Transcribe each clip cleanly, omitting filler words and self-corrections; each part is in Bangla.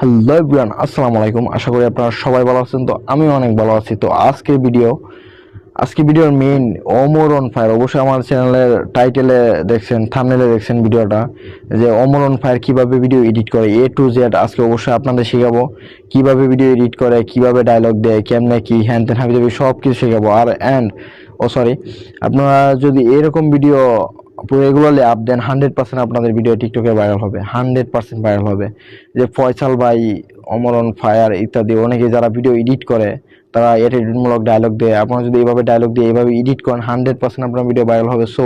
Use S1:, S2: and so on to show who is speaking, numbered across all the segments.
S1: হ্যালো এভরিওয়ান, আসসালামু আলাইকুম। আশা করি আপনারা সবাই ভালো আছেন। তো আমি অনেক ভালো আছি। তো আজকে ভিডিওর মেইন অমর অন ফায়ার। অবশ্যই আমার চ্যানেলের টাইটেলে দেখছেন, থাম্বনেলে দেখছেন ভিডিওটা, যে অমর অন ফায়ার কিভাবে ভিডিও এডিট করে এ টু জেড আজকে অবশ্যই আপনাদের শেখাবো। কিভাবে ভিডিও এডিট করে, কিভাবে ডায়লগ দেয়, কেমনে কি হ্যান ত্যান হাবি সব কিছু শেখাবো। আর সরি, আপনারা যদি এরকম ভিডিও রেগুলারলি আপ দেন 100% আপনাদের ভিডিও টিকটকে ভাইরাল হবে, 100% ভাইরাল হবে। যে ফয়সাল ভাই, অমর অন ফায়ার ইত্যাদি অনেকে যারা ভিডিও এডিট করে, তারা অ্যাটিটিউডমূলক ডায়লগ দেয়। আপনারা যদি এইভাবে ডায়লগ দিয়ে এইভাবে এডিট করেন, 100% আপনার ভিডিও ভাইরাল হবে। সো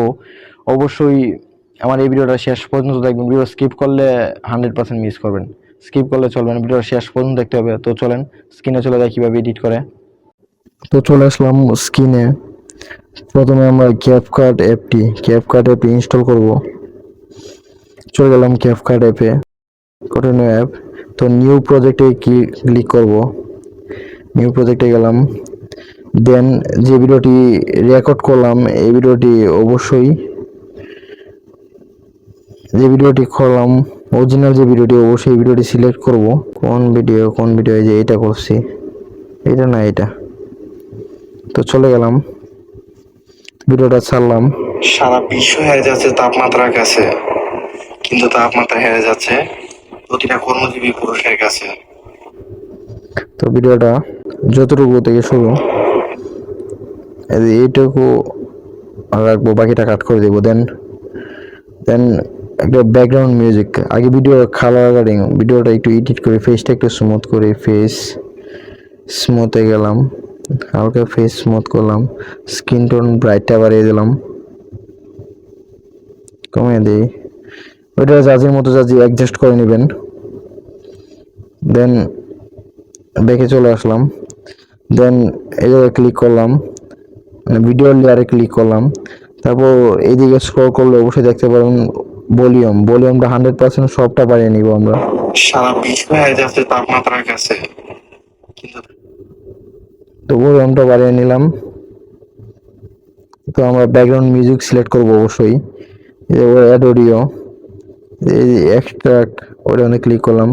S1: অবশ্যই আমার এই ভিডিওটা শেষ পর্যন্ত দেখবেন। ভিডিও স্কিপ করলে 100% মিস করবেন। স্কিপ করলে চলবে না, ভিডিওটা শেষ পর্যন্ত দেখতে হবে। তো চলেন স্ক্রিনে চলে যায় কিভাবে এডিট করে। তো চলে আসলাম স্ক্রিনে। প্রথমে আমরা ক্যাপকাট অ্যাপটি ইনস্টল করব। চলে গেলাম ক্যাপকাট অ্যাপে, কন্টিনিউ অ্যাপ। তো নিউ প্রজেক্টে ক্লিক করব। নিউ প্রজেক্টে গেলাম। দেন যে ভিডিওটি রেকর্ড করলাম, এই ভিডিওটি অবশ্যই যে ভিডিওটি করলাম অরিজিনাল যে ভিডিওটি, অবশ্যই এই ভিডিওটি সিলেক্ট করব। কোন ভিডিও, এই যে এটা করছি, এটা না এটা। তো চলে গেলাম, ভিডিওটা ছাড়লাম।
S2: সারা বিশ্ব হেরে যাচ্ছে তাপমাত্রার কাছে, কিন্তু তাপমাত্রা হেরে যাচ্ছে প্রতিটা কর্মজীবী পুরুষের কাছে।
S1: তো ভিডিওটা যতটুকু থেকে শুরু এইটুকু রাখবো, বাকিটা কাট করে দেবো। দেন দেন একটা ব্যাকগ্রাউন্ড মিউজিক। আগে ভিডিও কালার গ্রেডিং, ভিডিওটা একটু এডিট করে ফেসটা একটু স্মুথ করে, ফেস স্মুথে গেলাম, হালকা ফেস স্মুথ করলাম। স্কিন টোন ব্রাইটটা বাড়িয়ে দিলাম, কমিয়ে দিই। ওইটা জাজির মতো জাজি অ্যাডজাস্ট করে নেবেন। দেন দেখে চলে আসলাম। দেন এই জায়গায় ক্লিক করলাম, মানে ভিডিও লেয়ারে ক্লিক করলাম। তারপর এইদিকে স্ক্রল করলে অবশ্যই দেখতে পারেন ভলিউমটা 100% সবটা বাড়িয়ে নিব আমরা।
S2: সারা বিশ্ব হেরে যাচ্ছে তাপমাত্রার কাছে, কিন্তু
S1: তো ভলিউমটা বাড়িয়ে নিলাম। তো আমরা ব্যাকগ্রাউন্ড মিউজিক সিলেক্ট করব অবশ্যই। অ্যাড অডিও, এই এক্সট্রাক্ট অডিওতে ক্লিক করলাম।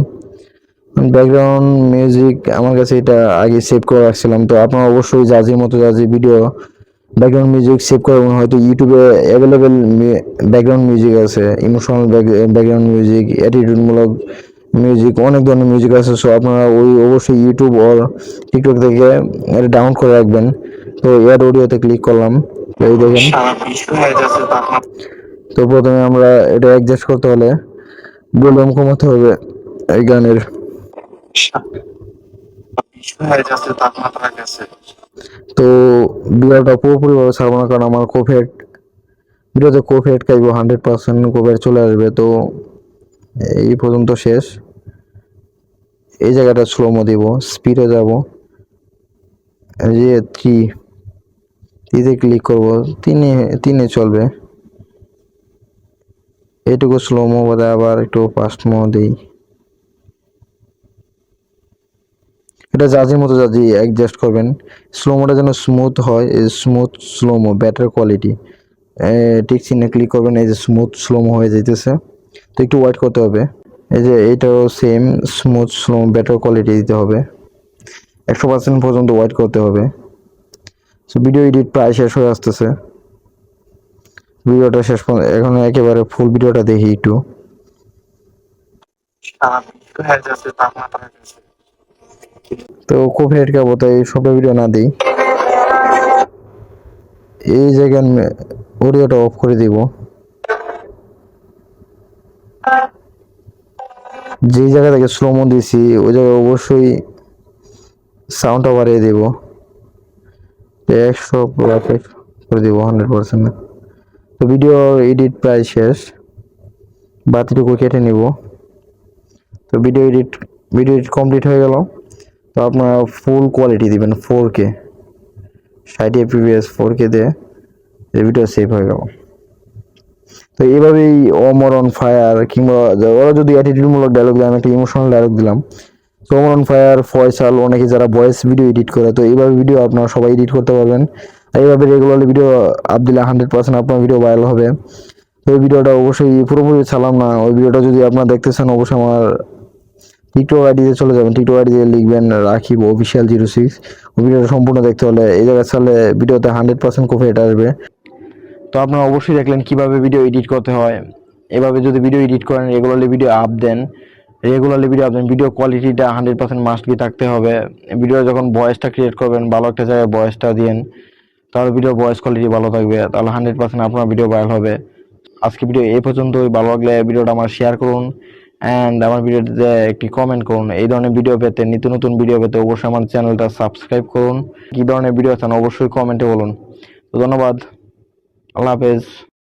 S1: ব্যাকগ্রাউন্ড মিউজিক আমার কাছে এটা আগে সেভ করে রাখছিলাম। তো আপনারা অবশ্যই জাজির মতো জাজি ভিডিও ব্যাকগ্রাউন্ড মিউজিক সেভ করে, হয়তো ইউটিউবে অ্যাভেলেবেল ব্যাকগ্রাউন্ড মিউজিক আছে, ইমোশনাল ব্যাকগ্রাউন্ড মিউজিক, অ্যাটিটিউডমূলক মিউজিক, অনেক ধরনের মিউজিক আছে। সো আপনারা ওই অবশ্যই ইউটিউব আর টিকটক থেকে এটা ডাউনলোড করে রাখবেন। তো অ্যাড অডিওতে ক্লিক করলাম। এই দেখেন,
S2: সারা বিশ্ব হেরে যাচ্ছে তাপমাত্রা।
S1: তো প্রথমে আমরা এটা অ্যাডজাস্ট করতে হলে ভলিউম কমাতে হবে এই গানের।
S2: বিশ্ব হেরে যাচ্ছে তাপমাত্রার কাছে।
S1: তো ভিডিওটা পুরোপুরিভাবে ছাড়বো না, কারণ আমার ভিডিওতে কপিরাইট খাইব, 100% কপিরাইট চলে আসবে। তো এই পর্যন্ত শেষ। এই জায়গাটা স্লোমো দিব, স্পিডে যাব। এই যে থ্রিতে ক্লিক করব, তিনে চলবে। এইটুকু স্লোমো বাদে আবার একটু ফাস্টমো দিই। এটা জাজির মতো জাজি অ্যাডজাস্ট করবেন। স্লোমোটা যেন স্মুথ হয়, smooth slo-mo better quality. Tick চিহ্নে ক্লিক করবেন, এই যে স্মুথ স্লোমো হয়ে যাইতেছে। তো একটু ওয়েট করতে হবে। এই যে এইটাও same smooth slo-mo better quality দিতে হবে। 100% পর্যন্ত ওয়েট করতে হবে। সো ভিডিও এডিট প্রায় শেষ হয়ে আসতেছে। ভিডিওটা শেষ পর্যন্ত এখন একেবারে ফুল ভিডিওটা দেখি একটু।
S2: সারা বিশ্ব হেরে যাচ্ছে তাপমাত্রার কাছে।
S1: তো কপিরাইট খাবো, তাই সব ভিডিও না দিই। এই জায়গায় অডিওটা অফ করে দিব। যে জায়গা থেকে স্লোমো দিছি ওই জায়গায় অবশ্যই সাউন্ডটা বাড়িয়ে দিব। 100 করে দিব, 100%। তো ভিডিও এডিট প্রায় শেষ, বাতিটুকু কেটে নিব। তো ভিডিও এডিট কমপ্লিট হয়ে গেল। তো আপনারা ফুল কোয়ালিটি দিবেন, 4K 60 fps 4K দিয়ে এই ভিডিও সেভ হয়ে গেল। তো এইভাবেই অমর অন ফায়ার কিংবা ওরা যদি অ্যাটিটিউডমূলক ডায়লগ দেয়, আমি একটা ইমোশনাল ডায়লগ দিলাম। তো অমর অন ফায়ার, ফয়সাল, অনেকে যারা ভয়েস ভিডিও এডিট করে, তো এইভাবে ভিডিও আপনারা সবাই এডিট করতে পারবেন। এইভাবে রেগুলারলি ভিডিও আপ দিলে 100% আপনার ভিডিও ভাইরাল হবে। তো ওই ভিডিওটা অবশ্যই পুরোপুরি ছাড়লাম না, ওই ভিডিওটা যদি আপনারা দেখতে চান অবশ্যই আমার টিকটক আইডিতে চলে যাবেন, টিকটক আইডিতে লিখবেন রাকিব অফিসিয়াল 06। ভিডিওটা সম্পূর্ণ দেখতে হলে এই জায়গায় চলে ভিডিওতে 100% কপিরাইট আসবে। তো আপনারা অবশ্যই দেখলেন কিভাবে ভিডিও এডিট করতে হয়। এভাবে যদি ভিডিও এডিট করেন, রেগুলারলি ভিডিও আপ দেন, ভিডিও কোয়ালিটিটা 100% মাস্ট বি থাকতে হবে। ভিডিও যখন ভয়েসটা ক্রিয়েট করবেন, ভালো একটা জায়গায় ভয়েসটা দিন, তাহলে ভিডিও ভয়েস কোয়ালিটি ভালো থাকবে, তাহলে 100% আপনার ভিডিও ভাইরাল হবে। আজকে ভিডিও এই পর্যন্তই। ভালো লাগলে ভিডিওটা আমার শেয়ার করুন অ্যান্ড আমার ভিডিওতে একটি কমেন্ট করুন। এই ধরনের ভিডিও পেতে, নিত্য নতুন ভিডিও পেতে অবশ্যই আমার চ্যানেলটা সাবস্ক্রাইব করুন। কি ধরনের ভিডিও চান অবশ্যই কমেন্টে বলুন। তো ধন্যবাদ, আল্লাহ হাফেজ।